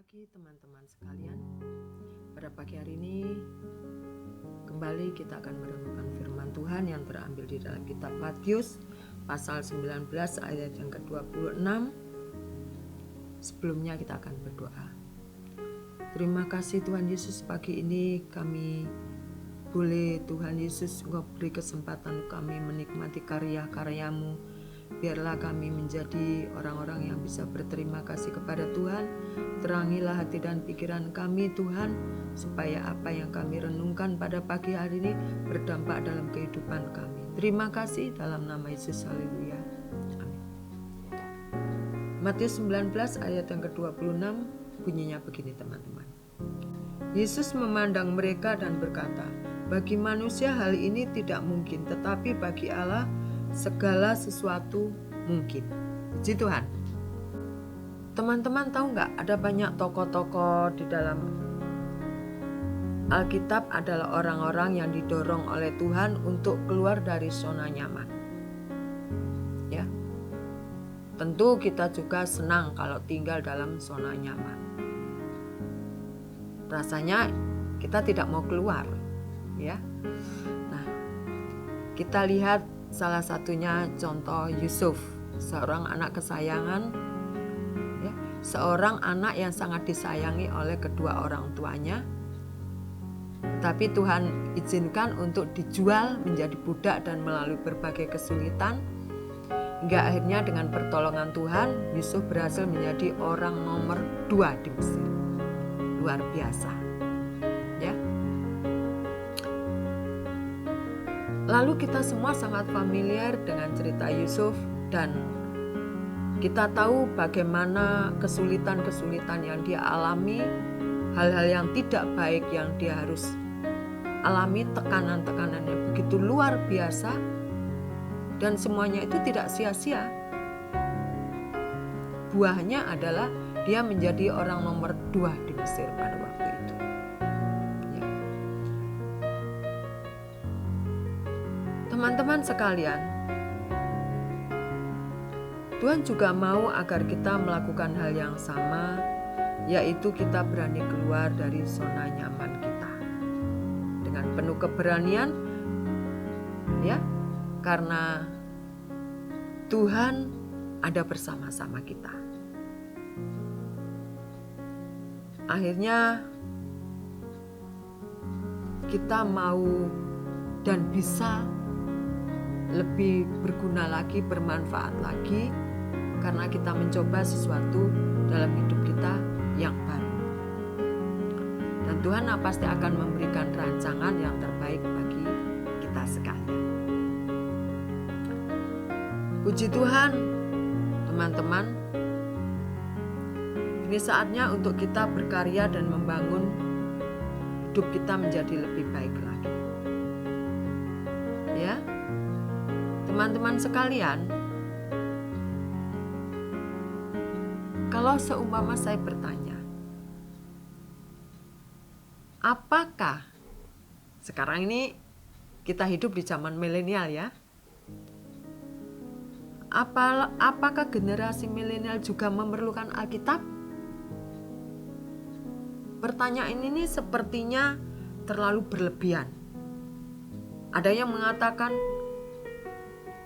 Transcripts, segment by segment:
pagi teman-teman sekalian. Pada pagi hari ini kembali kita akan merenungkan firman Tuhan yang terambil di dalam kitab Matius pasal 19 ayat yang ke-26. Sebelumnya kita akan berdoa. Terima kasih Tuhan Yesus, pagi ini kami boleh Tuhan Yesus beri kesempatan kami menikmati karya-karya-Mu. Biarlah kami menjadi orang-orang yang bisa berterima kasih kepada Tuhan. Terangilah hati dan pikiran kami Tuhan, supaya apa yang kami renungkan pada pagi hari ini berdampak dalam kehidupan kami. Terima kasih dalam nama Yesus, haleluya. Amin. Matius 19 ayat yang ke-26 bunyinya begini teman-teman. Yesus memandang mereka dan berkata, bagi manusia hal ini tidak mungkin, tetapi bagi Allah segala sesuatu mungkin. Puji Tuhan. Teman-teman tahu nggak, ada banyak tokoh-tokoh di dalam Alkitab adalah orang-orang yang didorong oleh Tuhan untuk keluar dari zona nyaman. Ya, tentu kita juga senang kalau tinggal dalam zona nyaman. Rasanya kita tidak mau keluar, ya. Nah, kita lihat salah satunya contoh Yusuf, seorang anak kesayangan, ya, seorang anak yang sangat disayangi oleh kedua orang tuanya. Tapi Tuhan izinkan untuk dijual menjadi budak dan melalui berbagai kesulitan. Hingga akhirnya dengan pertolongan Tuhan, Yusuf berhasil menjadi orang nomor 2 di Mesir. Luar biasa. Ya. Lalu kita semua sangat familiar dengan cerita Yusuf dan kita tahu bagaimana kesulitan-kesulitan yang dia alami, hal-hal yang tidak baik yang dia harus alami, tekanan-tekanan yang begitu luar biasa, dan semuanya itu tidak sia-sia. Buahnya adalah dia menjadi orang nomor 2 di Mesir pada waktu itu. Ya. Teman-teman sekalian, Tuhan juga mau agar kita melakukan hal yang sama, yaitu kita berani keluar dari zona nyaman kita dengan penuh keberanian, ya, karena Tuhan ada bersama-sama kita. Akhirnya kita mau dan bisa lebih berguna lagi, bermanfaat lagi, karena kita mencoba sesuatu dalam hidup kita yang baru. Dan Tuhan pasti akan memberikan rancangan yang terbaik bagi kita sekalian. Puji Tuhan, teman-teman. Ini saatnya untuk kita berkarya dan membangun hidup kita menjadi lebih baik lagi. Ya, teman-teman sekalian, kalau seumpama saya bertanya, apakah sekarang ini kita hidup di zaman milenial, ya? Apakah generasi milenial juga memerlukan Alkitab? Pertanyaan ini sepertinya terlalu berlebihan. Ada yang mengatakan,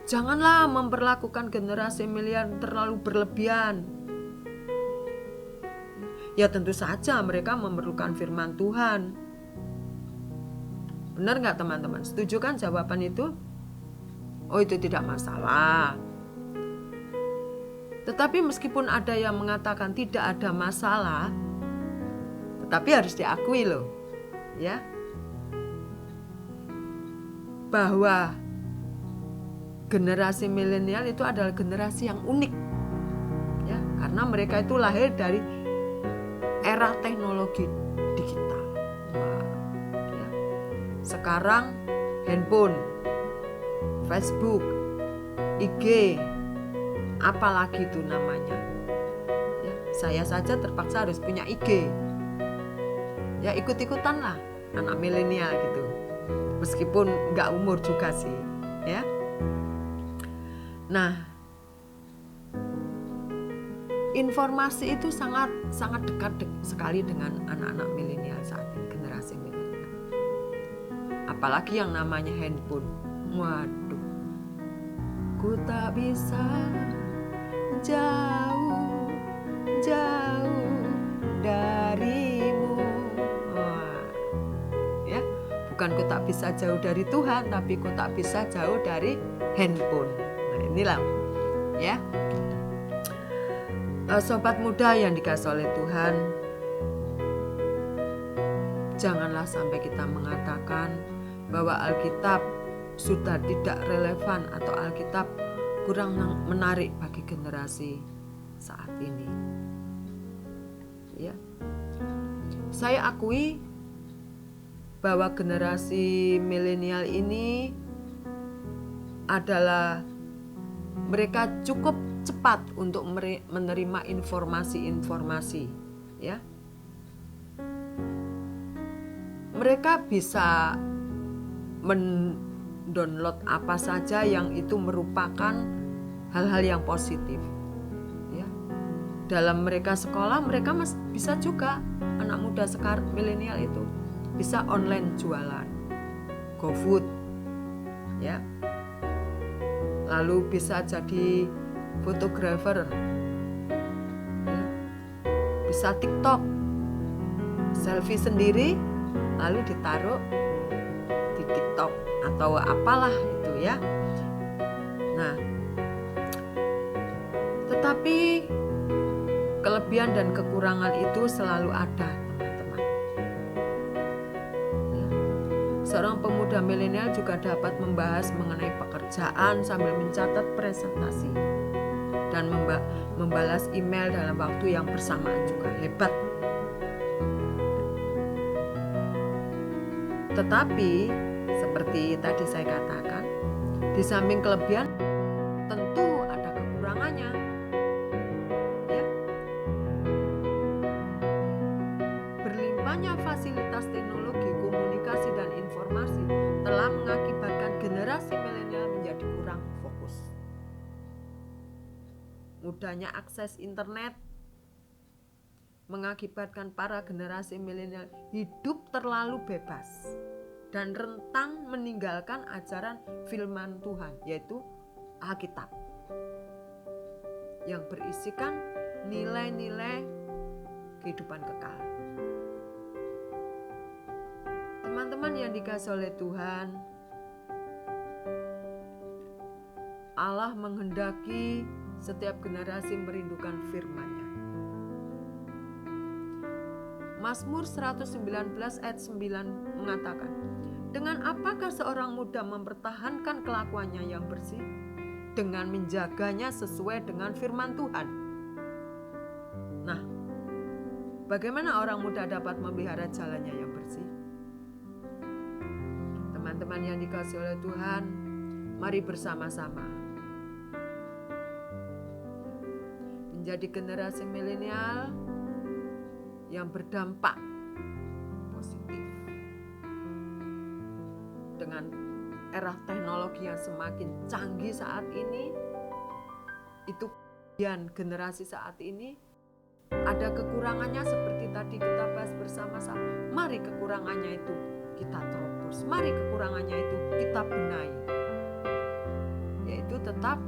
janganlah memperlakukan generasi milenial terlalu berlebihan. Ya tentu saja mereka memerlukan firman Tuhan. Benar nggak teman-teman? Setuju kan jawaban itu? Oh, itu tidak masalah. Tetapi meskipun ada yang mengatakan tidak ada masalah, tetapi harus diakui loh, ya, bahwa generasi milenial itu adalah generasi yang unik, ya, karena mereka itu lahir dari era teknologi digital. Ya. Sekarang handphone, Facebook, IG, apalagi itu namanya. Ya, saya saja terpaksa harus punya IG. Ya ikut-ikutan lah anak milenial gitu. Meskipun nggak umur juga sih, ya. Nah, informasi itu sangat dekat sekali dengan anak-anak milenial saat ini, generasi milenial. Apalagi yang namanya handphone. Waduh, ku tak bisa jauh darimu. Wah, ya, bukan ku tak bisa jauh dari Tuhan, tapi ku tak bisa jauh dari handphone. Nah, inilah ya. Sobat muda yang dikasihi oleh Tuhan, janganlah sampai kita mengatakan bahwa Alkitab sudah tidak relevan atau Alkitab kurang menarik bagi generasi saat ini. Ya. Saya akui bahwa generasi milenial ini adalah mereka cukup cepat untuk menerima informasi-informasi, ya. Mereka bisa mendownload apa saja yang itu merupakan hal-hal yang positif, ya. Dalam mereka sekolah, mereka bisa juga, anak muda sekarang milenial itu bisa online jualan, GoFood, ya. Lalu bisa jadi fotografer, ya. Bisa TikTok, selfie sendiri lalu ditaruh di TikTok atau apalah itu, ya. Nah, tetapi kelebihan dan kekurangan itu selalu ada, teman-teman. Ya. Seorang pemuda milenial juga dapat membahas mengenai pekerjaan sambil mencatat presentasi dan membalas email dalam waktu yang bersamaan juga. Hebat. Tetapi seperti tadi saya katakan, di samping kelebihan tentu ada kekurangannya. Ya. Berlimpahnya fasilitas teknologi, komunikasi dan informasi telah mengakibatkan generasi milenial menjadi kurang fokus. Mudahnya akses internet mengakibatkan para generasi milenial hidup terlalu bebas dan rentan meninggalkan ajaran firman Tuhan, yaitu Alkitab, yang berisikan nilai-nilai kehidupan kekal. Teman-teman yang dikasihi oleh Tuhan, Allah menghendaki setiap generasi merindukan firman-Nya. Mazmur 119 ayat 9 mengatakan, dengan apakah seorang muda mempertahankan kelakuannya yang bersih? Dengan menjaganya sesuai dengan firman Tuhan. Nah, bagaimana orang muda dapat memelihara jalannya yang bersih? Teman-teman yang dikasihi oleh Tuhan, mari bersama-sama menjadi generasi milenial yang berdampak positif. Dengan era teknologi yang semakin canggih saat ini, itu kemudian generasi saat ini ada kekurangannya seperti tadi kita bahas bersama-sama. Mari kekurangannya itu kita terobos, mari kekurangannya itu kita benahi, yaitu tetap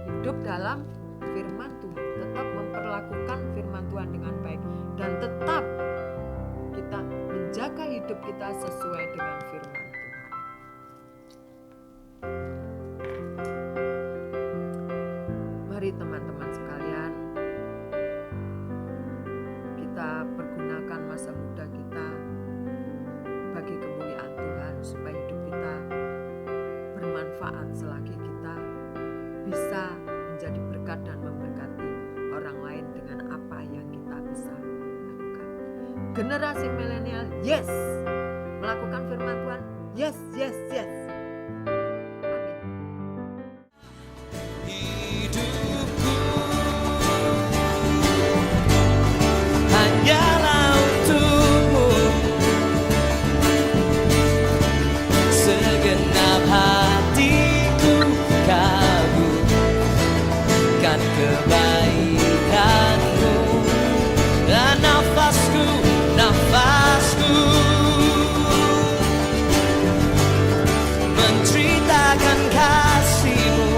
hidup dalam firman Tuhan, tetap memperlakukan firman Tuhan dengan baik, dan tetap kita menjaga hidup kita sesuai dengan firman Tuhan. Mari teman-teman sekalian, kita pergunakan masa muda kita bagi kemuliaan Tuhan, supaya hidup kita bermanfaat selagi kita bisa menjadi berkat dan memberkati orang lain dengan apa yang kita bisa lakukan. Generasi milenial, yes, melakukan firman Tuhan, yes, yes, yes. Hidupku hanyalah untukmu, segenap hatiku kagumkan kebaikan. nafasku menceritakan kasih-Mu.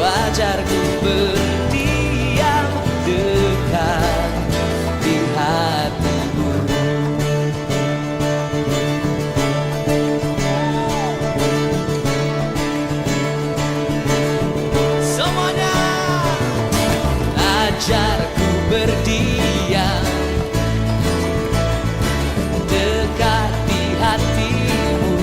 Wajar ku berdiam dekat di hati-Mu. Semuanya, ajar ku berdiam dekat di hati-Mu.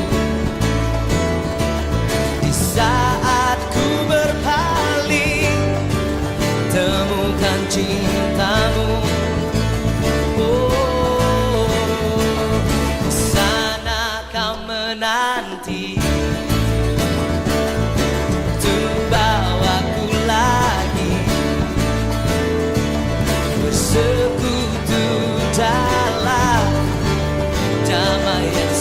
Di saat ku berpaling, temukan cinta-Mu. Oh, di sana Kau menanti untuk bawaku lagi bersekutu dalam damai yang